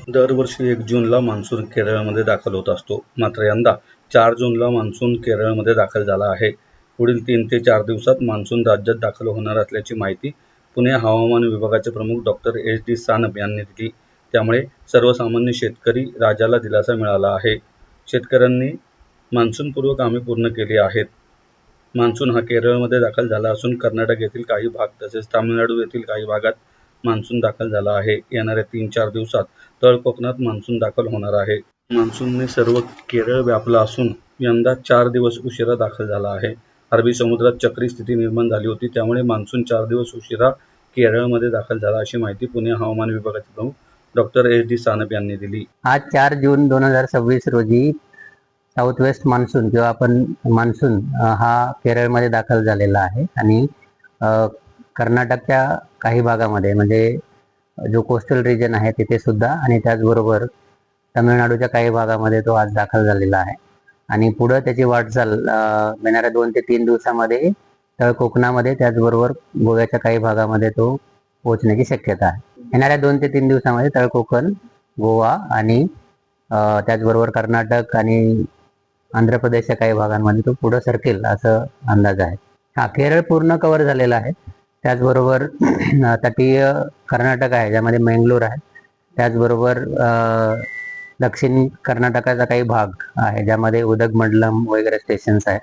दरवर्षी 1 जूनला मान्सून केरळमध्ये दाखल होत असतो. मात्र यंदा 4 जूनला मान्सून केरळमध्ये दाखल झाला आहे. पुढील 3 ते 4 दिवसात मान्सून राज्यात दाखल होणार असल्याची माहिती पुणे हवामान विभागाचे प्रमुख डॉ. एच. डी. सानप यांनी दिली. त्यामुळे सर्वसामान्य शेतकरी राजाला दिलासा मिळाला आहे. शेतकऱ्यांनी मान्सूनपूर्व कामे पूर्ण केली आहेत. मान्सून हा केरळमध्ये दाखल झाला असून कर्नाटक येथील काही भाग तसेच तामिळनाडू येथील काही भागात मान्सून दाखल झाला आहे. येणाऱ्या 3-4 दिवसात तळ कोकणात मान्सून दाखल होणार आहे. मान्सूनने सर्व केरळ व्यापला असून यंदा 4 दिवस उशिरा दाखल झाला आहे. अरबी समुद्रात चक्री स्थिती निर्माण झाली होती, त्यामुळे मान्सून 4 दिवस उशिरा केरळमध्ये दाखल झाला अशी माहिती पुणे हवामान विभागाचे प्रमुख डॉ. एच. डी. सानप यांनी दिली. आज 4 जून 2026 रोजी साऊथ वेस्ट मान्सून किंवा आपण मान्सून हा केरळमध्ये दाखल झालेला आहे आणि कर्नाटकच्या काही भागामध्ये म्हणजे जो कोस्टल रिजन आहे तिथे सुद्धा आणि त्याचबरोबर तमिळनाडूच्या काही भागामध्ये तो आज दाखल झालेला आहे आणि पुढं त्याची वाटचाल येणाऱ्या 2 ते 3 दिवसामध्ये तळ कोकणामध्ये त्याचबरोबर गोव्याच्या काही भागामध्ये तो पोहोचण्याची शक्यता आहे. येणाऱ्या 2 ते 3 दिवसामध्ये तळ कोकण, गोवा आणि त्याचबरोबर कर्नाटक आणि आंध्र प्रदेशच्या काही भागांमध्ये तो पुढं सरकेल असं अंदाज आहे. हा केरळ पूर्ण कव्हर झालेला आहे. त्याचबरोबर तटीय कर्नाटक आहे ज्यामध्ये मंगलोर आहे. त्याचबरोबर दक्षिण कर्नाटकाचा काही भाग आहे ज्यामध्ये उदगमंडलम वगैरे स्टेशन्स आहेत.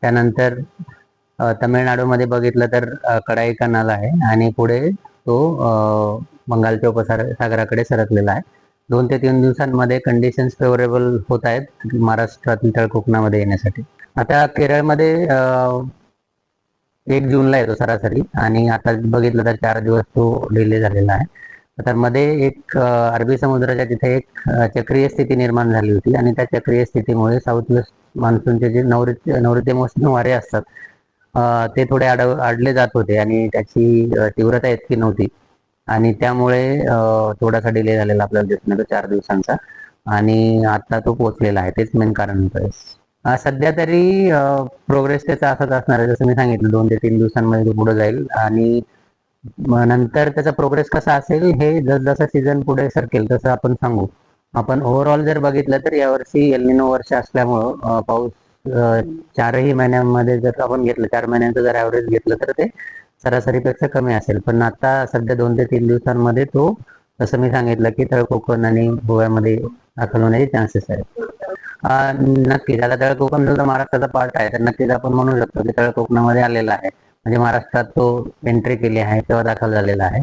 त्यानंतर तमिळनाडूमध्ये बघितलं तर कडाई कनाल आहे आणि पुढे तो बंगालच्या उपसागराकडे सरकलेला आहे. 2 ते 3 दिवसांमध्ये कंडिशन्स फेवरेबल होत आहेत महाराष्ट्रातील तळ कोकणामध्ये येण्यासाठी. आता केरळमध्ये 1 जूनला येतो सरासरी आणि आता बघितलं तर 4 दिवस तो डिले झालेला आहे. तर मध्ये एक अरबी समुद्राच्या तिथे एक चक्रीय स्थिती निर्माण झाली होती आणि त्या चक्रीय स्थितीमुळे साऊथ वेस्ट मान्सूनचे जे नैऋत्य मोसमी वारे असतात ते थोडे आडले जात होते आणि त्याची तीव्रता इतकी नव्हती आणि त्यामुळे थोडासा डिले झालेला आपल्याला दिसून येतो 4 दिवसांचा आणि आता तो पोहोचलेला आहे. तेच मेन कारण होतं. सध्या तरी प्रोग्रेस त्याचा असाच असणार आहे जसं मी सांगितलं 2 ते 3 दिवसांमध्ये तो पुढे जाईल आणि नंतर त्याचा प्रोग्रेस कसा असेल हे जसं सीझन पुढे सरकेल तसं आपण सांगू. आपण ओव्हरऑल जर बघितलं तर यावर्षी एल निनो वर्ष असल्यामुळं पाऊस 4ही महिन्यांमध्ये जर आपण घेतलं 4 महिन्यांचं जर ॲव्हरेज घेतलं तर ते सरासरीपेक्षा कमी असेल. पण आता सध्या 2 ते 3 दिवसांमध्ये तो जसं मी सांगितलं की तळ कोकण आणि गोव्यामध्ये दाखल होण्याचे चान्सेस आहेत. नक्कीच आता तळ कोकण जो महाराष्ट्राचा पार्ट आहे तर नक्कीच आपण म्हणू शकतो की तळ कोकणामध्ये आलेला आहे म्हणजे महाराष्ट्रात तो एंट्री केली आहे तेव्हा दाखल झालेला आहे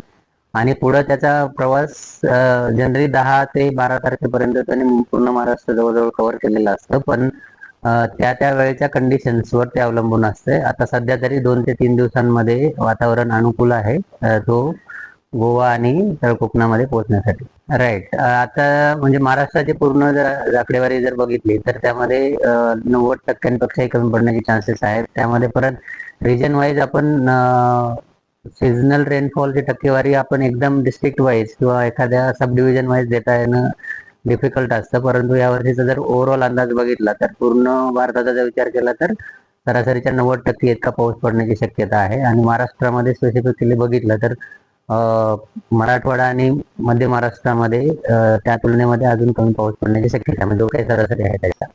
आणि पुढं त्याचा प्रवास जनरली 10 ते 12 तारखेपर्यंत त्याने पूर्ण महाराष्ट्र जवळजवळ कव्हर केलेला असतं. पण त्या वेळेच्या कंडिशन्सवर ते अवलंबून असते. आता सध्या तरी 2 ते 3 दिवसांमध्ये वातावरण अनुकूल आहे तो गोवा आणि तळ कोकणामध्ये पोहोचण्यासाठी. राईट. आता म्हणजे महाराष्ट्राची पूर्ण जर आकडेवारी जर बघितली तर त्यामध्ये 90% कमी पडण्याचे चान्सेस आहेत. त्यामध्ये परत रिजन वाईज आपण सीझनल रेनफॉलची टक्केवारी आपण एकदम डिस्ट्रिक्ट वाईज किंवा एखाद्या सब डिव्हिजन वाईज देता येणं डिफिकल्ट असतं. परंतु यावर्षीचा जर ओव्हरऑल अंदाज बघितला तर पूर्ण भारताचा जर विचार केला तर सरासरीच्या 90% इतका पाऊस पडण्याची शक्यता आहे आणि महाराष्ट्रामध्ये स्पेसिफिकली बघितलं तर मराठवाडा आणि मध्य महाराष्ट्रामध्ये त्या तुलनेमध्ये अजून कमी पाऊस पडण्याची शक्यता आहे म्हणजे जो काही सरासरी आहे त्याचा.